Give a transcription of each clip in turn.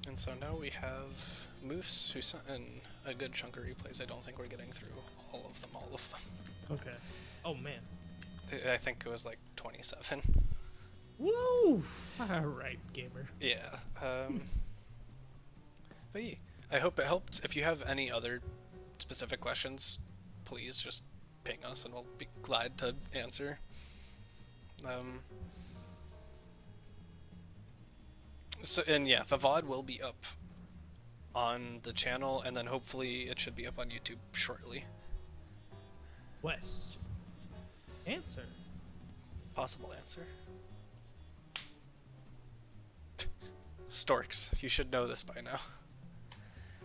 And so now we have Moose, who sent in a good chunk of replays. I don't think we're getting through all of them. Okay. Oh man. I think it was like 27. Woo! Alright, gamer. Yeah. But yeah, I hope it helped. If you have any other specific questions, please just ping us and we'll be glad to answer. And yeah, the VoD will be up on the channel, and then hopefully it should be up on YouTube shortly. Question. Answer. Possible answer. Storks, you should know this by now.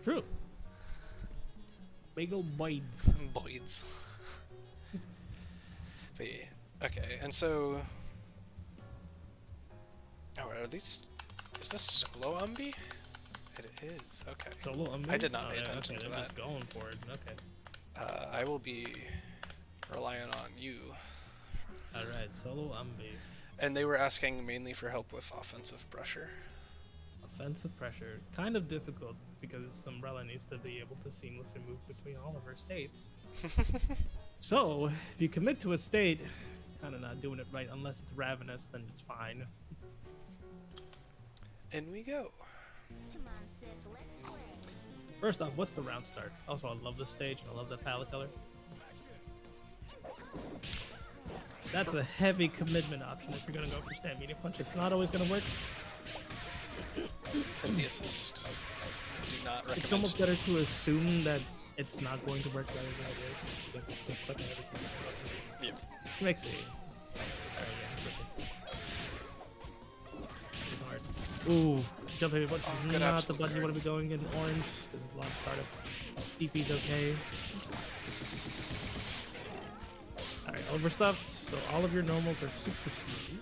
True. Bagel bites. Boids. But yeah. Okay, and so... Oh, are these... Is this solo Umbi? It is, okay. Solo Umbi? I did not pay attention to that. Just going for it, okay. I will be relying on you. Alright, solo Umbi. And they were asking mainly for help with offensive pressure. Offensive pressure. Kind of difficult, because Umbrella needs to be able to seamlessly move between all of her states. So, if you commit to a state, kind of not doing it right, unless it's Ravenous, then it's fine. In we go. First off, what's the round start? Also, I love this stage, and I love that palette color. That's a heavy commitment option if you're gonna go for stand medium punch. It's not always gonna work. Hit the assist. Do not recommend. It's almost better to assume that it's not going to work rather than it is, because it's such a heavy commitment. Yep. It makes it. This is hard. Ooh, jump heavy punch is not the button you want to be going in orange. This is a lot of startup. DP's okay. Alright, overstuffed, so all of your normals are super smooth.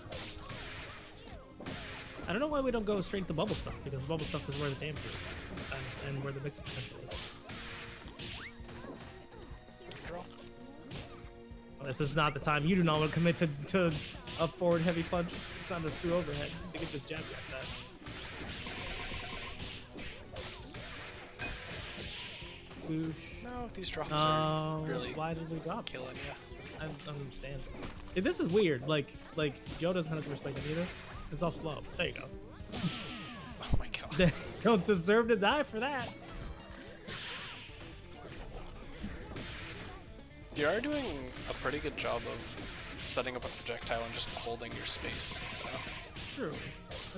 I don't know why we don't go straight to bubble stuff, because bubble stuff is where the damage is, and where the mix potential is. Well, this is not the time. You do not want to commit to up forward heavy punch. It's not a true overhead. You can just jab that. Boosh. No, these drops are really why did we drop? killing you. I don't understand. Yeah, this is weird. Like Joe doesn't have to respect any of this. This is all slow. There you go. Oh my god. They don't deserve to die for that. You are doing a pretty good job of setting up a projectile and just holding your space, though. True. This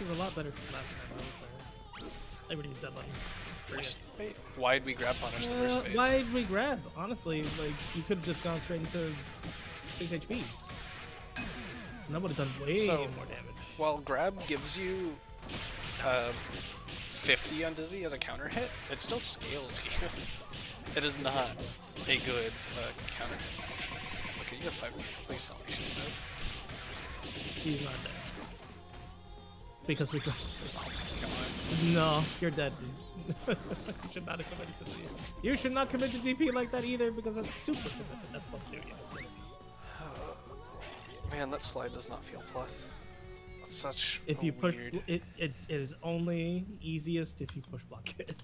is a lot better from last time I was there. I would use that button. Wait, why'd we grab punish the first bait? Why'd we grab? Honestly, like, you could have just gone straight into 6 HP. And that would have done way more damage. While grab gives you 50 on Dizzy as a counter hit, it still scales you. It is not a good counter hit. Okay, you have 5 minutes. Please tell me she's dead. He's not dead. Because we got Come on. No, you're dead, dude. You should not have committed to DP. You should not commit to DP like that either, because that's super commitment. That's +2, yeah. Man, that slide does not feel plus. That's such if you push weird... it is only easiest if you push block it.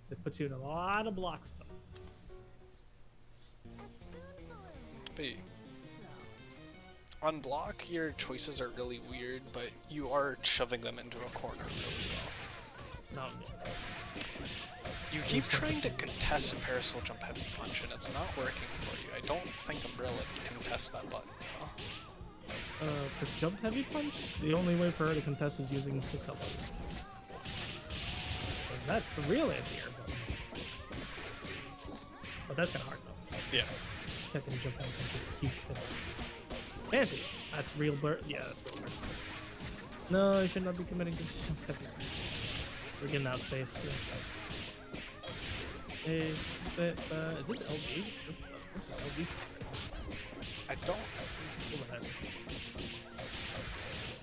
It puts you in a lot of block stuff. But on block, your choices are really weird, but you are shoving them into a corner really well. No. You keep trying to contest Parasol Jump Heavy Punch, and it's not working for you. I don't think Umbrella contests that button, huh? For Jump Heavy Punch, the only way for her to contest is using 6 health. Because that's the real anti-air button. But that's kind of hard, though. Yeah. Second Jump Heavy Punch is huge hit. Fancy! That's real burst. Yeah, that's real burst. No, you should not be committing to Jump Heavy Punch. We're getting out space. Yeah. Hey, is this LD? This is LD. I don't...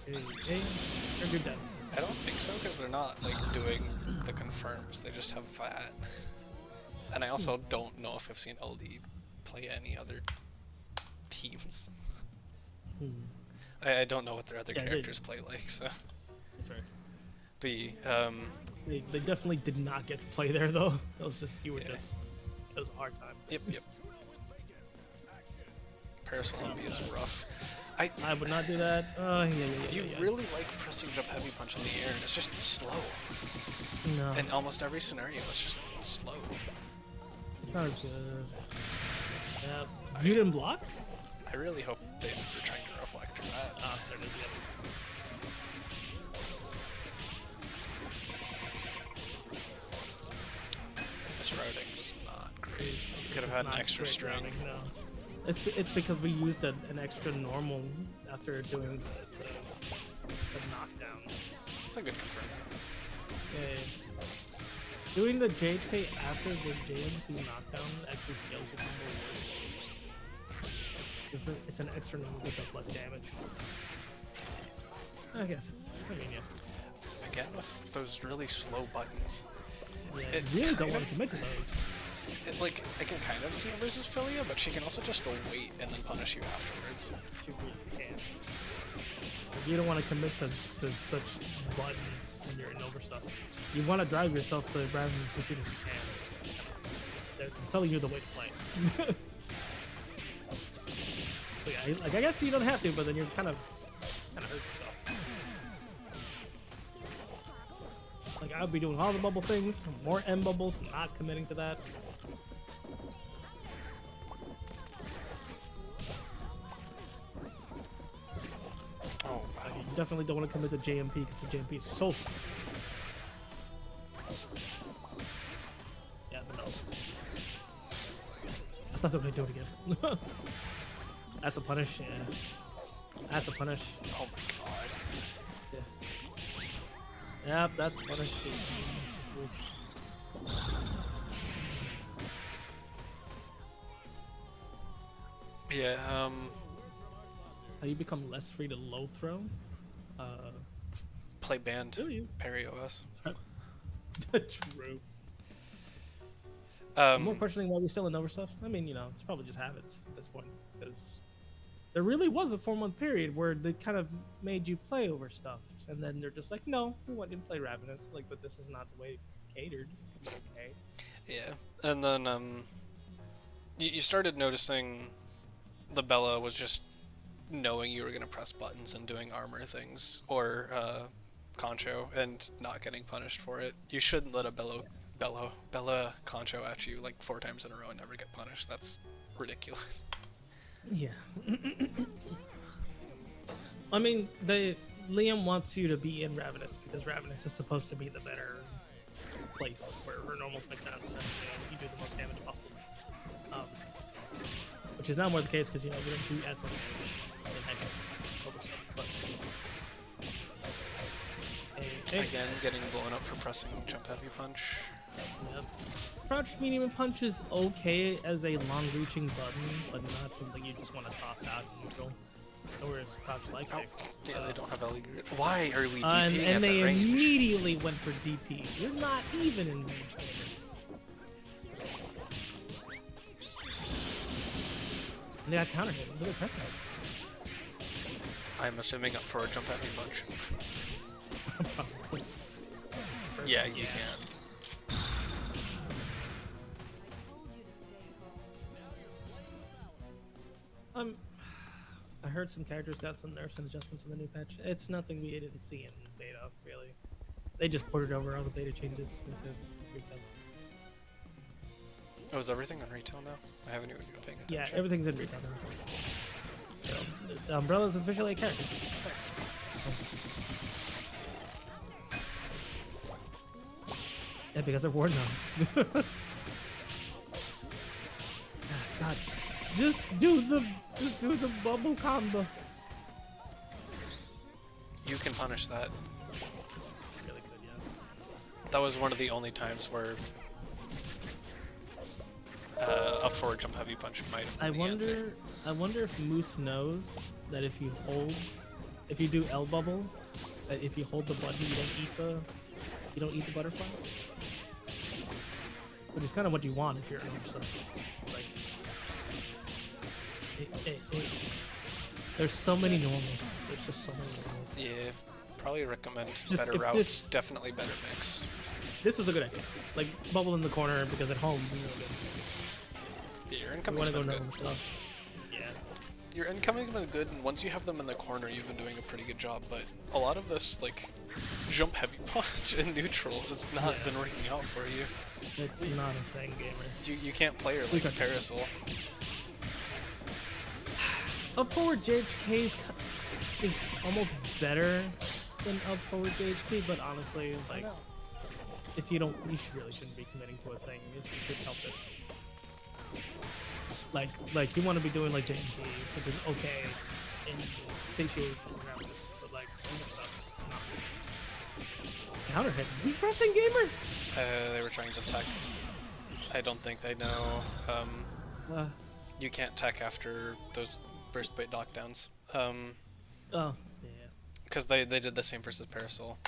Hey, you're dead. I don't think so, because they're not, like, doing the confirms. They just have that. And I also don't know if I've seen LD play any other teams. I don't know what their other characters play like, so... That's right. be. They definitely did not get to play there though. It was just you were Yeah. just it was a hard time. Yep. Parasol MB is rough. I would not do that. You really like pressing jump heavy punch in the air, and it's just slow. No, In almost every scenario, it's just slow. it's not as good. Yeah, you didn't block? I really hope they were trying to reflect that. Ah, there it is. Yeah. This routing was not great. You This could have is had an not extra great string. routing, no. It's because we used an extra normal after doing the knockdown. It's a good confirm. Yeah. Doing the JHK after the JMP knockdown actually scales your combo worse. It's an extra number that does less damage. I guess. I mean, yeah. Again, with those really slow buttons. Yeah, It you really don't kind want to of- commit to those. Like, I can kind of see it versus Philia, but she can also just wait and then punish you afterwards. You really can't. Like, you don't want to commit to such buttons when you're in over stuff. You want to drive yourself to Ravens as soon as you can. They're telling you the way to play. So yeah, like I guess you don't have to, but then you're kind of hurt yourself. Like I would be doing all the bubble things, more M bubbles, not committing to that. Oh, Like, wow. you definitely don't want to commit to JMP because the JMP is so slow. Yeah, but no. I thought they were gonna do it again. That's a punish, yeah. That's a punish. Oh my god. Yeah. Yep, that's a punish. Oof. Yeah, How you become less free to low throw? play band, Do you? parry OS. True. I'm more Um, questioning why we still in over stuff. I mean, you know, it's probably just habits at this point. Because there really was a 4-month period where they kind of made you play over stuff. And then they're just like, no, we want you to play Ravenous. Like, but this is not the way catered. Okay. yeah, and then you started noticing the Bella was just knowing you were gonna press buttons and doing armor things or Concho and not getting punished for it. You shouldn't let a Bella Concho at you like 4 times in a row and never get punished. That's ridiculous. Yeah. I mean, Liam wants you to be in Ravenous because Ravenous is supposed to be the better place where her normals make sense and you do the most damage possible. Which is not more the case because you know we don't do as much damage in heavy over stuff. But Again, getting blown up for pressing jump heavy punch. Yep. Crouch medium and punch is okay as a long-reaching button, but not something you just want to toss out in neutral. Whereas crouch like Oh, yeah, they don't have LE. Why are we DPing and at they that range? immediately went for DP. You're not even in range here. And they got counter hit. Look at pressing it. I'm assuming up for a jump heavy punch. Yeah, you can. I heard some characters got some nerfs and adjustments in the new patch. It's nothing we didn't see in beta, really. They just ported over all the beta changes into retail. Oh, is everything on retail now? I haven't even been paying Yeah, attention. everything's in retail now. So, the Umbrella's officially a character. Nice. Yeah, because they're Ward now. God, just do the bubble combo. You can punish that. Really good, yeah. That was one of the only times where up forward jump heavy punch might have been the answer. I wonder if Moose knows that if you do L bubble, that if you hold the button, you don't eat the butterfly. Which is kind of what you want if you're an oversub. Like, there's so many normals. There's just so many normals. Yeah, probably recommend Just better if routes, this- definitely better mix. This was a good idea. Like bubble in the corner because at home is really good. Yeah, your You incoming's want to go been good. normal stuff. Yeah. Your incoming's been good, and once you have them in the corner, you've been doing a pretty good job. But a lot of this, like, jump heavy punch in neutral has not Yeah. been working out for you. It's not a thing, gamer. You can't play her like a Parasol. Up forward JHK is almost better than up forward JHP, but honestly, like, if you don't, you really shouldn't be committing to a thing if you could help it. Like you want to be doing like JMP, which is okay and satiate parameters, but like other stuff's not. Counter hit. You pressing, gamer? They were trying to tech. I don't think they know. You can't tech after those burst bait knockdowns. Oh, yeah. Because they did the same versus Parasol.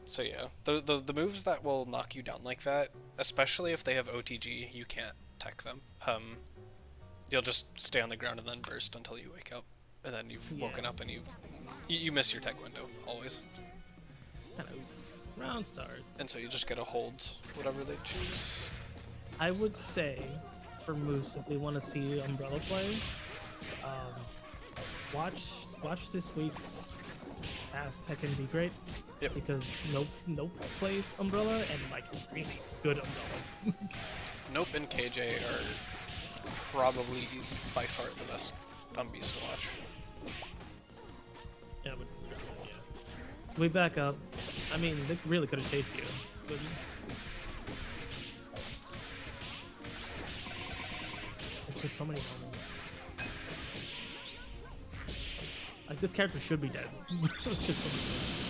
So yeah, the moves that will knock you down like that, especially if they have OTG, you can't tech them. You'll just stay on the ground and then burst until you wake up, and then you've woken up and you miss your tech window always. Kind of round start. And so you just gotta hold whatever they choose. I would say for Moose, if they want to see Umbrella play, watch this week's Fast Tech and Be Great. Yep. Because Nope plays Umbrella and like really good Umbrella. Nope and KJ are probably by far the best Umbies to watch. Yeah, but yeah. We back up. I mean, they really could have chased you. But there's just so many moments. Like this character should be dead. It's just so many moments.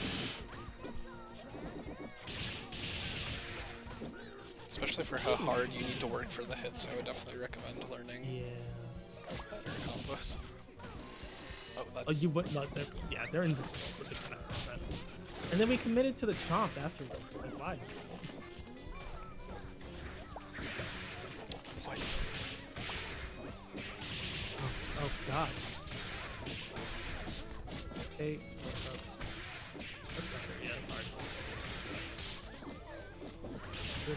Especially for how hard you need to work for the hits, I would definitely recommend learning better combos. Oh, Oh, that's... you would not. They're invincible. So they kind of that. And then we committed to the chomp afterwards. Like, why? What? Oh God. Okay. Yeah, it's hard. There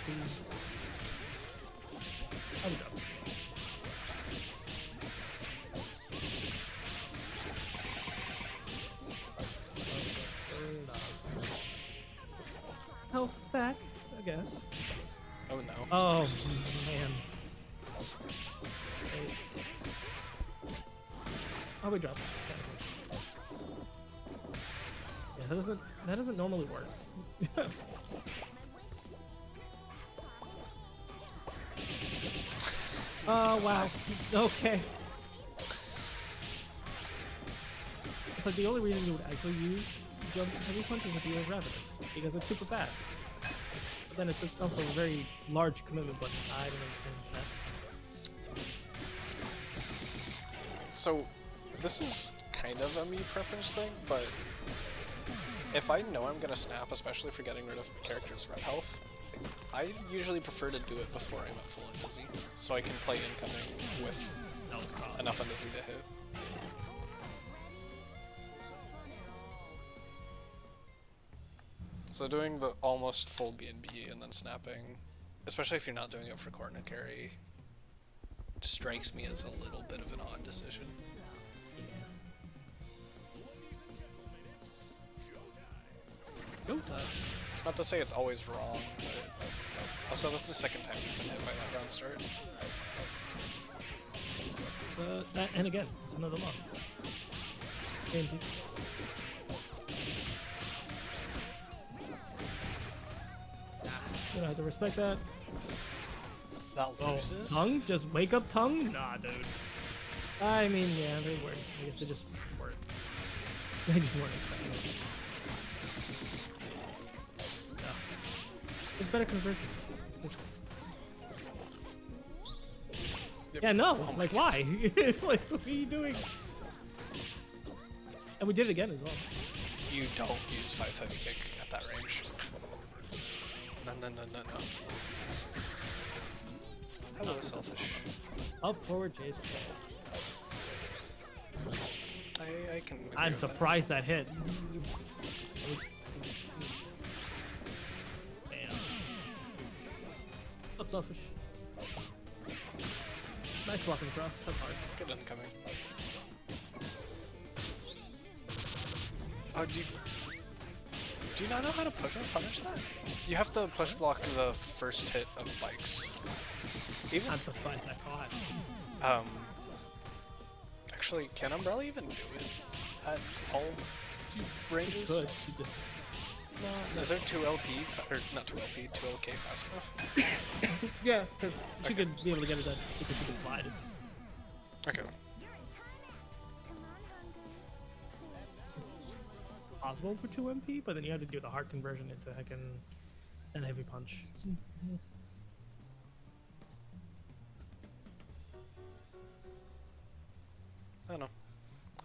we go. Health back, I guess. Oh no. Oh man. Wait. Oh, we dropped. Yeah, that doesn't normally work. Oh wow. Okay. It's like the only reason you would actually use jump heavy punches if you were ravenous, because it's super fast. But then it's just also a very large commitment button. I don't understand that. So, this is kind of a me preference thing, but if I know I'm gonna snap, especially for getting rid of characters' red health, I usually prefer to do it before I'm at full Indizzy, so I can play incoming with enough Indizzy to hit. So doing the almost full BNB and then snapping, especially if you're not doing it for corner carry, strikes me as a little bit of an odd decision. It's not to say it's always wrong, but also that's the second time you've been hit by that round start. And again, it's another lock. You don't have to respect that. That loses? Tongue? Just wake up tongue? Nah, dude. I mean, yeah, they weren't. I guess they just weren't. They just weren't expecting it. No. There's better conversions. Just... Yep. Yeah, no. Oh like, why? Like, what are you doing? And we did it again as well. You don't use 5 heavy kick at that range. No. Hello, selfish. Up forward, Jason. can agree I'm with that. surprised that hit. Bam. Up selfish. Nice blocking across. That's hard. Good incoming. Oh, do you not know how to push and punish that? You have to push block the first hit of bikes. Even I'm surprised I caught. actually, can Umbrella even do it at all ranges? Good. She just. Is there 2LP or not 2LP, 2LK fast enough? Yeah, because she could be able to get it done because she can slide it. Okay. Possible for 2 MP, but then you have to do the hard conversion into heckin' and heavy punch. I don't know.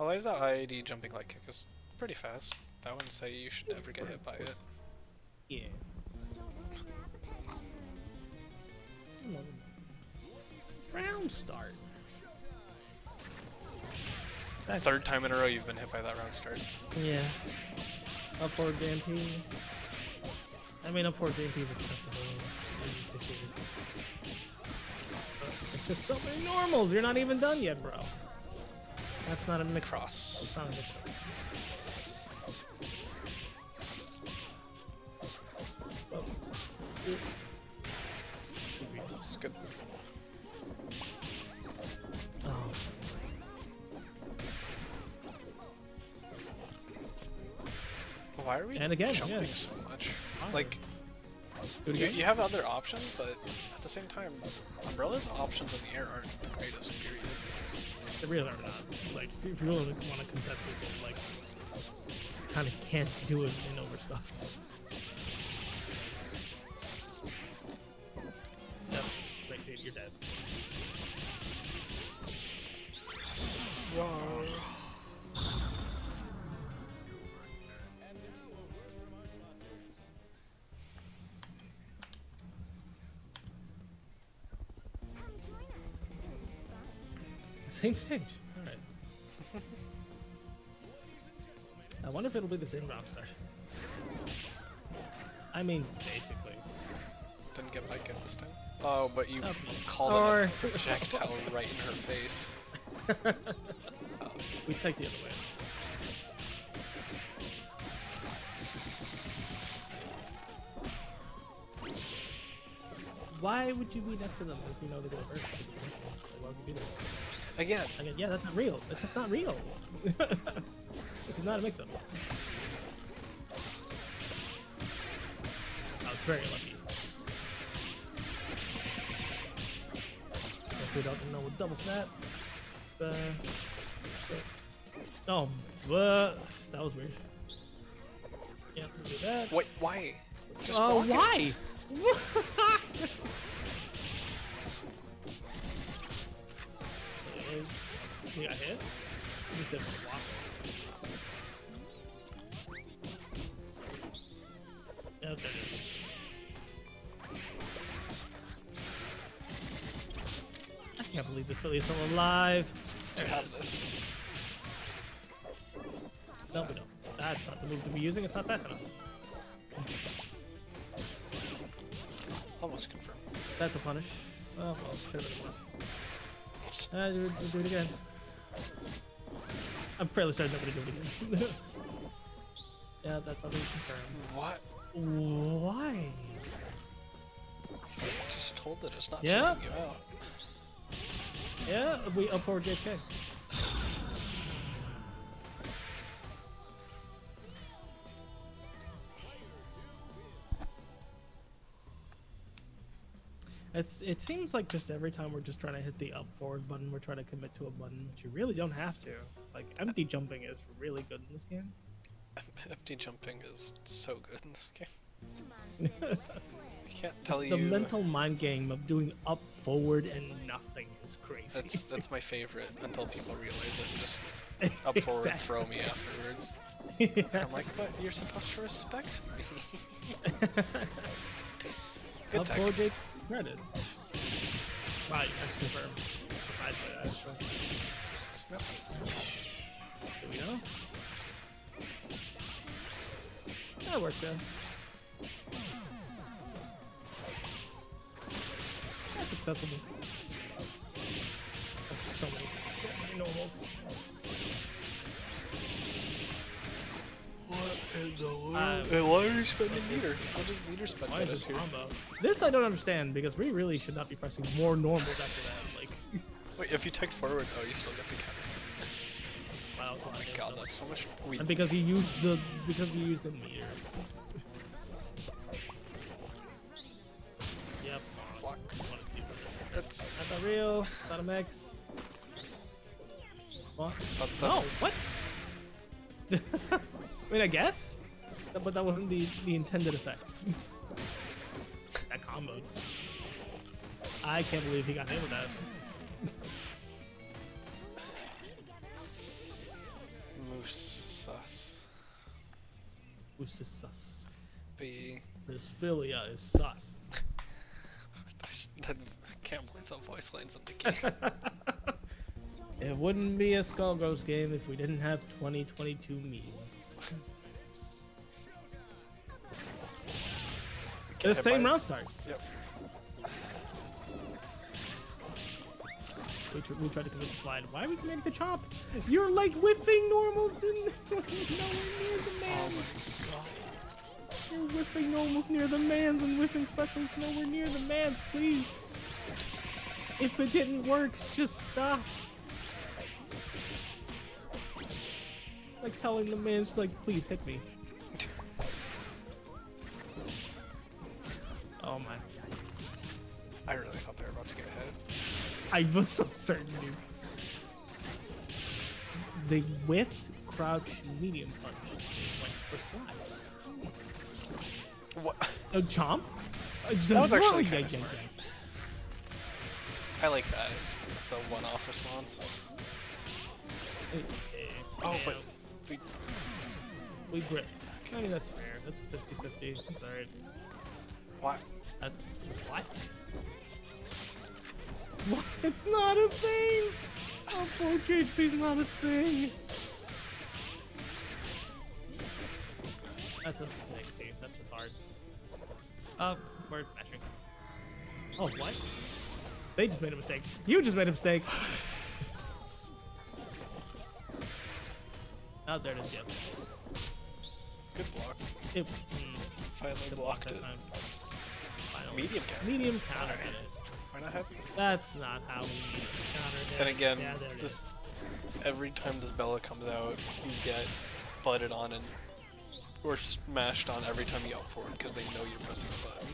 I like that IAD jumping light kick is pretty fast. I wouldn't say you should ever get hit by it. Yeah. Round start. Third time in a row you've been hit by that round start. Yeah. Up forward JMP. I mean, up forward JMP is acceptable. It's just so many normals. You're not even done yet, bro. That's not a mix. Cross. It's not a mix. It's good. Oh. Why are we And again, jumping yeah. so much? Fine. Like, Do it you, again. you have other options, but at the same time, Umbrella's options in the air aren't the greatest, period. They really are not. Like, if you really want to contest people, like, kind of can't do it in overstuffed. Yep. Straight to it, you're dead. Same stage. Alright. I wonder if it'll be the same round start. I mean, basically. Didn't get bike at this time. Oh, but you Okay. called Or- it a projectile right in her face. We take the other way. Why would you be next to them if you know they're gonna hurt you? Why would you do that? Again, Again, yeah, that's not real. It's just not real. This is not a mix-up. I was very lucky. Guess we don't know what double snap. Oh, that was weird. Yeah, do that. wait, why? Just Oh, block it. why? You got hit? You said block. Yeah, okay. I can't believe this Philly is still alive. To have this. No, we don't. That's not the move to be using. It's not fast enough. Almost confirmed. That's a punish. Oh, well, should have been a punish. Do it again. I'm fairly certain nobody do it again. Yeah, that's not being confirmed. What? Why? I just told that it's not Yeah? checking you out. Yeah, we up forward JFK. It seems like just every time we're just trying to hit the up forward button, we're trying to commit to a button, which you really don't have to. Like, empty jumping is really good in this game. Empty jumping is so good in this game. I can't tell Just you. the mental mind game of doing up forward and nothing is crazy. That's my favorite until people realize it and just up forward Exactly. throw me afterwards. Yeah. And I'm like, but you're supposed to respect me. Good Up tech. forward J credit. Right, that's confirmed. Surprised by that. Snap. Do we know? That works, yeah. That's acceptable. Oh, so many normals. What in the world? And why are you spending meter? What does meter spend Why on is us this here? combo? This I don't understand because we really should not be pressing more normals after that. Like, Wait, if you ticked forward, oh, you still get the counter. wow, Oh my god, that's so much. and because you used the meter. Yep. Block. That's That's a real. It's not a mix. What? that's No. What? I mean, I guess, but that wasn't the intended effect. That combo. I can't believe he got hit with that. Moose sus. Who's this sus? B. This Philia is sus. I can't believe the voice lines in the game. It wouldn't be a Skullghost game if we didn't have 2022 memes. The same round start. Yep. We tried to commit the slide. Why are we committing the chop? You're like whiffing normals and nowhere near the man. Oh my god. You're whiffing normals near the mans and whiffing specials nowhere near the mans, please. If it didn't work, just stop. Like telling the mans, like, please hit me. Oh my. I really thought they were about to get hit. I was so certain, dude. They whiffed crouch medium punch. Like for slide. What? Oh, chomp? That was actually kind of smart. I like that. It's a one-off response. Oh, but we gripped. I mean, that's fair. That's a 50-50. That's alright. What? That's... What? What? It's not a thing! Oh, 4 HP's not a thing! That's a thing, Steve. That's just hard. We're matching. Oh, what? They just made a mistake. You just made a mistake! Oh, there it is, yep. Good block. It, Finally blocked it. Finally. Medium counter. Medium counter hit it. Why not heavy? That's not how we counter hit. And again, yeah, there it this is. every time this Bella comes out, you get butted on and or smashed on every time you up forward because they know you're pressing a button.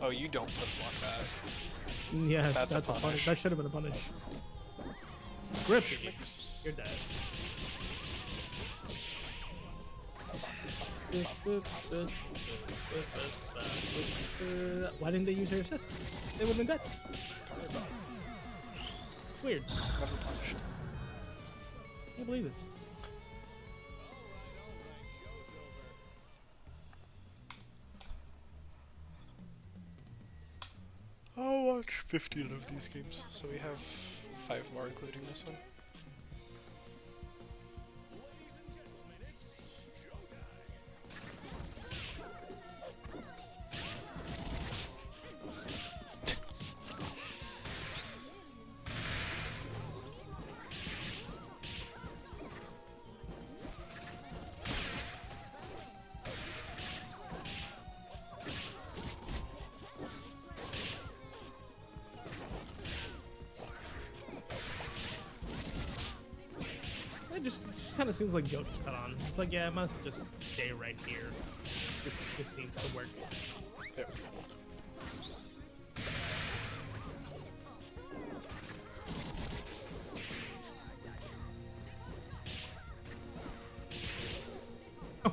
Oh, you don't push block that. Yes, That's a a punish. punish. That should have been a punish. Grip. Schmicks. You're dead. Why didn't they use their assist? They would have been dead. Weird. Never punished. Can't believe this. I'll watch 15 of these games, so we have 5 more including this one. It just kind of seems like Joe just cut on. It's like, yeah, I might as well just stay right here. This seems to work. Yep.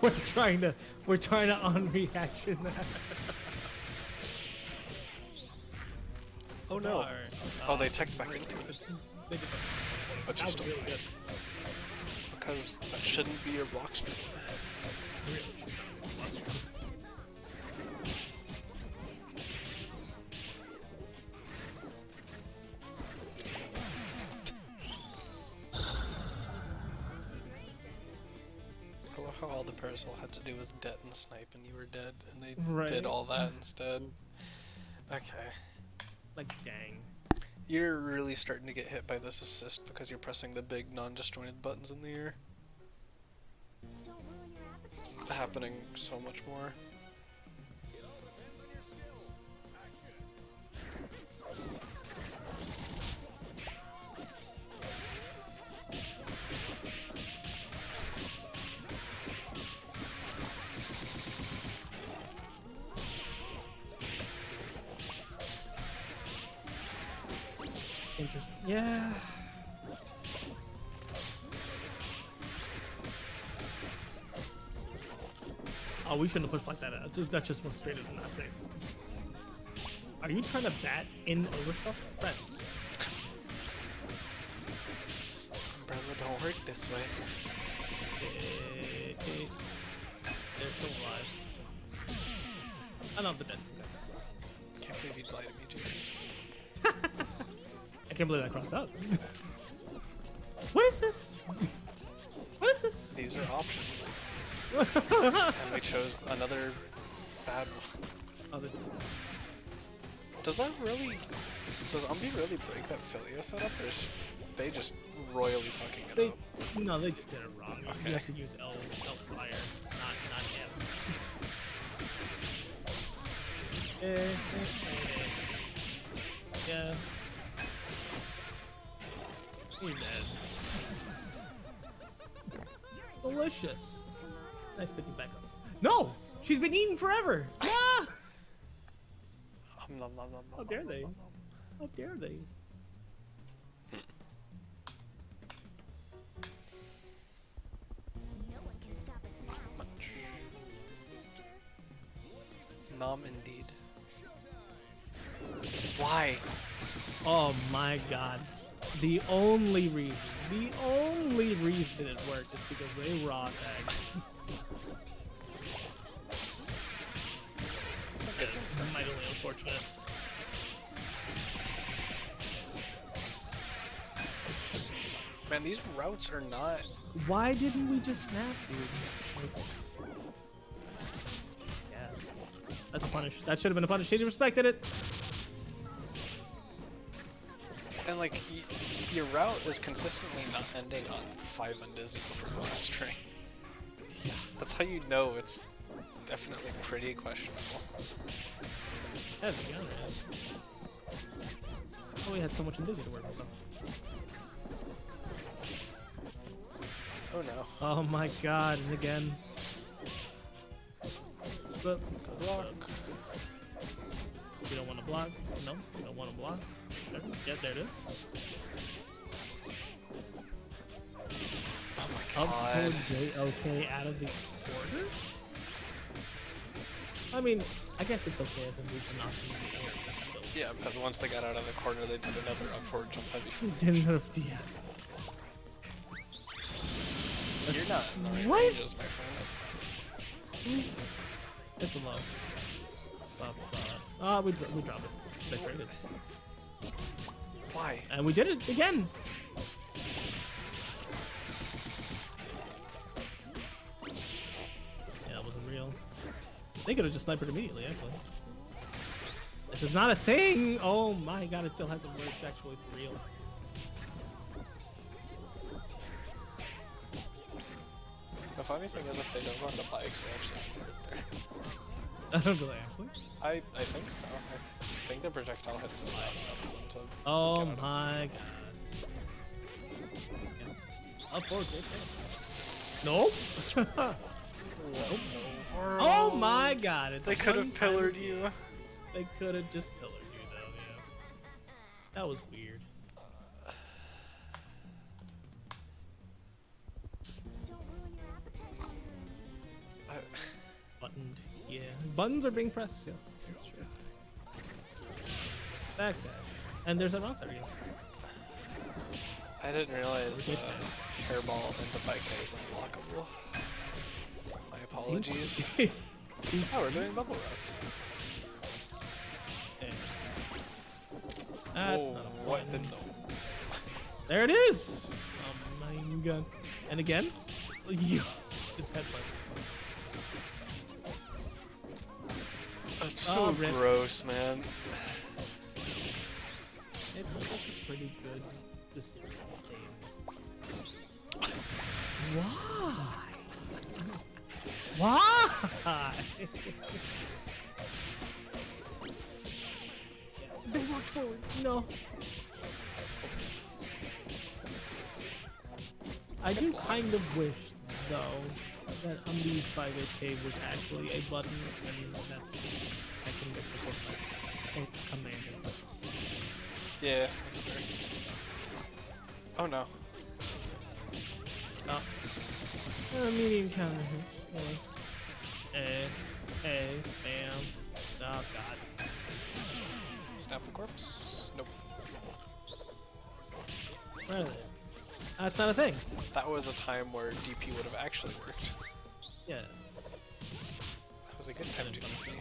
We're trying to unreaction that. Oh no. Oh, they teched back into it. They did But that you're was still really playing. good. Because that shouldn't be your block stream. Really should not be lost. how all the parasol had to do was det and snipe and you were dead, and they Right. did all that instead. Okay. Like, dang. You're really starting to get hit by this assist because you're pressing the big non-disjointed buttons in the air. It's happening so much more. Interesting. Yeah. Oh, we shouldn't have pushed like that. That just went straight into not safe. Are you trying to bat in over stuff? Friend. Umbrella don't work this way. They're still alive. I know they're dead. Can't believe you'd lie to me, Jake. I can't believe I crossed out. What is this? What is this? These are options. And we chose another bad one. Oh, Does Umbi really break that Filia setup, or is they just royally fucking it up? No, they just did it wrong. Okay. You have to use L Spire, not him. Yeah. He's dead. Delicious. Nice picking back up. No! She's been eaten forever! Ah! Nom, nom, nom, How nom, dare nom, they? nom, nom. How dare they? Much. Nom indeed. Why? Oh my god. The only reason it worked is because they raw tagged. It's mightily unfortunate. Man, these routes are not. Why didn't we just snap, dude? Yeah. That's a punish. That should have been a punish. He respected it. And like, your route is consistently not ending on 5 undizzy before last string. Yeah. That's how you know it's definitely pretty questionable. That's the gun, man. Oh, we had so much Indizzy to work with. Oh no. Oh my god, and again. But, Block. you don't want to block? No, you don't want to block? There. Yeah, there it is. Oh my Up god. to J-OK out of the quarter? I mean, I guess it's okay as a move to knock them in the air, but still. Yeah, but once they got out of the corner, they did another up forward jump heavy. Didn't have yeah. You're not in the right What? ranges, my friend. It's a low. We dropped it. They traded. Why? And we did it again! Yeah, that wasn't real. They could have just sniped immediately, actually. This is not a thing! Oh my god, it still hasn't worked actually for real. The funny thing is, if they don't go on the bikes, they actually convert there. Do they actually? I think so. I think the projectile hits them fast enough for them to Oh get out of my god. Yeah. Up forward, Nope. Nope. Oh my god. At the They could one have time- pillared you. They could have just pillared you though, yeah. That was weird. Buttoned, yeah. Buttons are being pressed, yes. That's true. Back dash. And there's an outside again. I didn't realize Which hairball into bike is unblockable. My apologies. Seems- Oh, we're doing bubble routes. Yeah. That's Whoa, not a what button. the There it is! Oh my god. And again? Yeah. Just headbutt. That's so rip. gross, man. It's a pretty good just game. Why? Why? They walk forward. No. I do kind of wish, though, that Unleash 5HK was actually a button and that I can mix it with like command and button. Yeah, that's fair. Oh no. Oh. Medium counter here. Bam. Oh god. Snap the corpse? Nope. Where are they? That's not a thing. That was a time where DP would have actually worked. Yes. That was a good time to DP.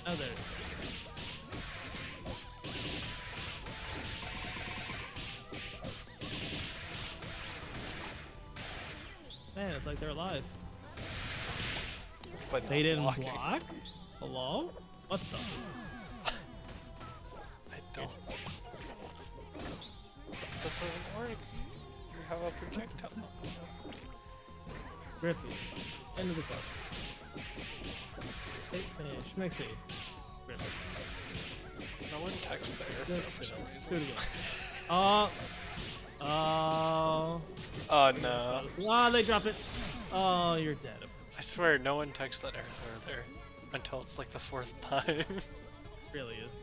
Oh, there. Man, it's like they're alive. But They not didn't blocking. block? Hello? What the? I don't. That doesn't work. You have a projectile. Grippy. Into the club. Finish. Mixie. Grippy. No one texts the air throw for some Do it reason. again. Oh. Oh. Oh no. Oh, they drop it. Oh, you're dead. I swear, no one texts that air throw there until it's like the 4th time. It really is.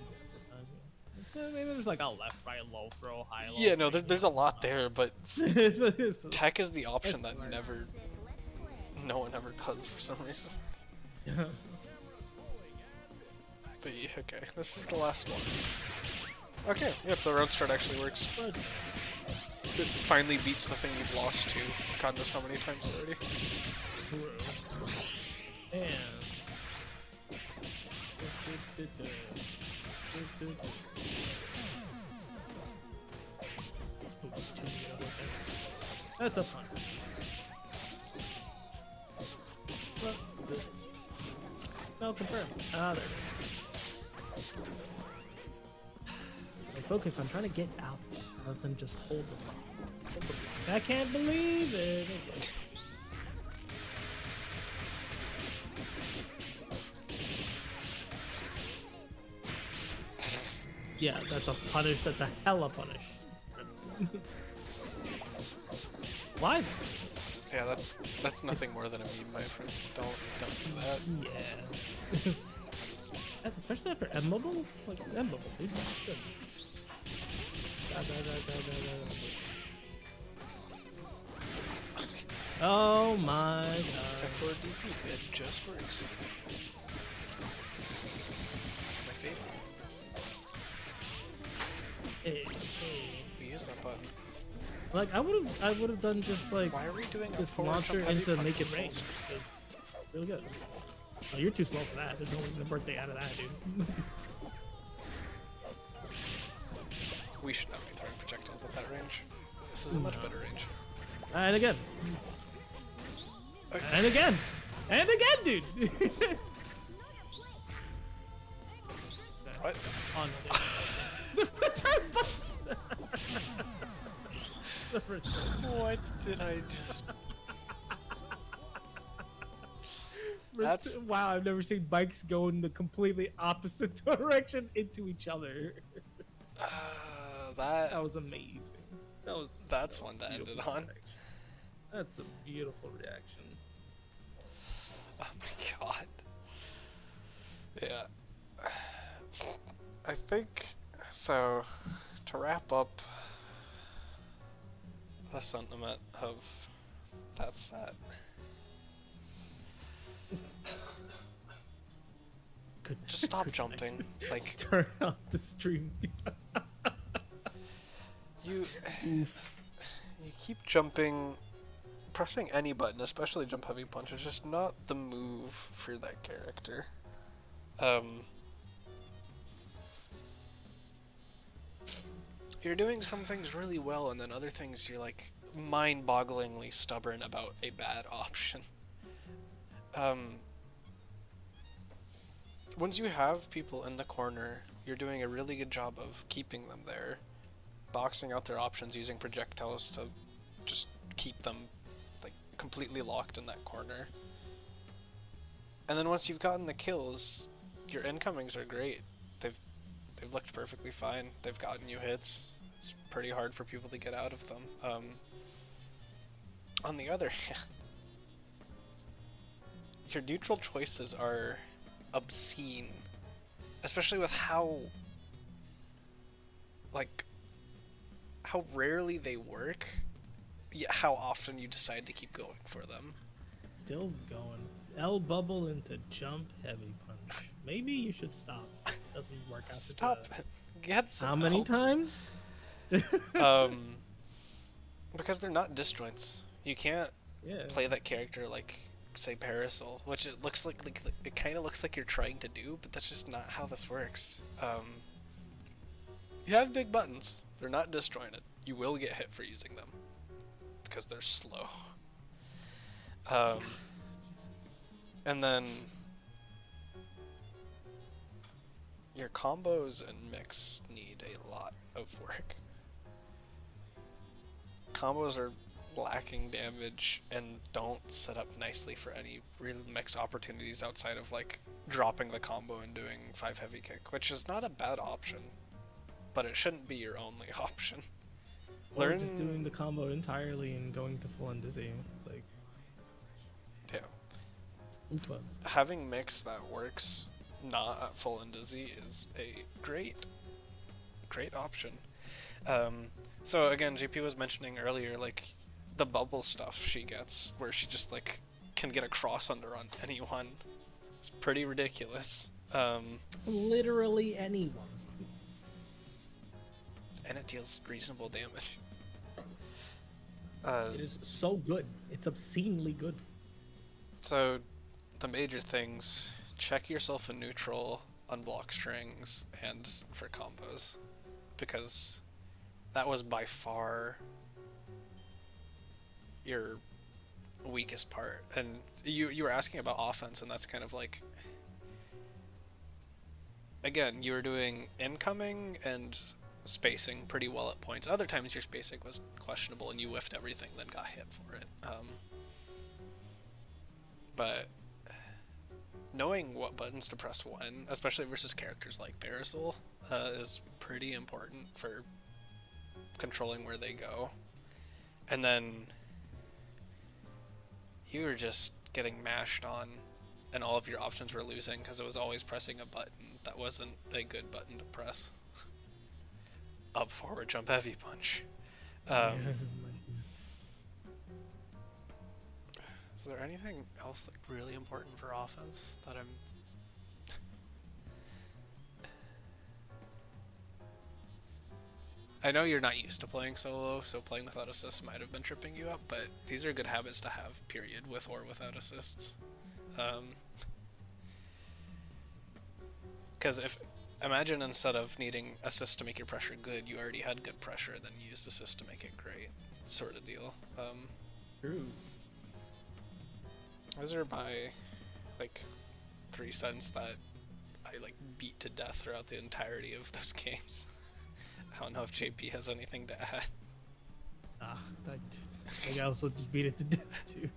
It's, I mean, there's like a left, right, low throw, high, low. Yeah, no, there's a lot there, but it's tech is the option That's that smart. no one ever does for some reason. But yeah, okay, this is the last one. Okay, yep, the road start actually works. It finally beats the thing you've lost to. God knows how many times already. And that's a fun. No, confirm. Ah, there it is. So focus on trying to get out rather than just hold them. I can't believe it. Yeah, that's a punish. That's a hella punish. Why? Yeah, that's nothing more than a meme, my friends. Don't do that. Yeah. Especially after M-Mobile? Like, it's M-Mobile, dude. Good. Oh my god. Tech forward DP, it just works. It's my favorite. Hey, hey. We use that button. Like, I would have done just like Why are we doing a just forward launch her jump heavy into punch make it with rain. full Because really good. Oh, you're too slow for that. There's no birthday out of that, dude. We should not be throwing projectiles at that range. This is a much better range. And again. Okay. And again. And again, dude. What? Oh no, the return box. The return. What did I just... That's... Wow, I've never seen bikes go in the completely opposite direction into each other. That was amazing. That's one to end it on. Reaction. That's a beautiful reaction. Oh my god. Yeah. I think, so, to wrap up the sentiment of that set. Just stop jumping. Like, Turn off the stream. you keep jumping, pressing any button, especially jump heavy punch, is just not the move for that character. You're doing some things really well, and then other things you're like, mind-bogglingly stubborn about a bad option. Um, Once you have people in the corner, you're doing a really good job of keeping them there, boxing out their options using projectiles to just keep them like completely locked in that corner. And then once you've gotten the kills, your incomings are great. They've they've looked perfectly fine. They've gotten you hits. It's pretty hard for people to get out of them. On the other hand, your neutral choices are obscene, especially with like how rarely they work, yet how often you decide to keep going for them. Still going. L bubble into jump heavy punch. Maybe you should stop. Doesn't work out. Stop. Get some How many help. times? Because they're not disjoints. You can't Yeah. play that character like, say, Parasol, which it looks like it kind of looks like you're trying to do, but that's just not how this works. You have big buttons. They're not disjointed. You will get hit for using them because they're slow. And then your combos and mix need a lot of work. Combos are lacking damage and don't set up nicely for any real mix opportunities outside of like dropping the combo and doing 5 heavy kick, which is not a bad option, but it shouldn't be your only option. Or just doing the combo entirely and going to full and dizzy. Like, yeah. Oopa. Having mix that works not at full and dizzy is a great option. So again, JP was mentioning earlier, like, the bubble stuff she gets, where she just, like, can get a cross under on anyone. It's pretty ridiculous. Literally anyone. And it deals reasonable damage. It is so good. It's obscenely good. So, the major things: check yourself in neutral, unblock strings, and for combos, because that was by far your weakest part. And you were asking about offense, and that's kind of like, again, you were doing incoming and spacing pretty well at points. Other times your spacing was questionable and you whiffed everything, then got hit for it. But knowing what buttons to press when, especially versus characters like Parasol, is pretty important for controlling where they go. And then you were just getting mashed on, and all of your options were losing because it was always pressing a button that wasn't a good button to press. Up, forward, jump, heavy punch. Is there anything else like really important for offense that I'm... I know you're not used to playing solo, so playing without assists might have been tripping you up, but these are good habits to have, period, with or without assists. Because imagine instead of needing assists to make your pressure good, you already had good pressure, then you used assists to make it great, sort of deal. True. Those are my, like, 3 cents that I, like, beat to death throughout the entirety of those games. I don't know if JP has anything to add. I also just beat it to death too.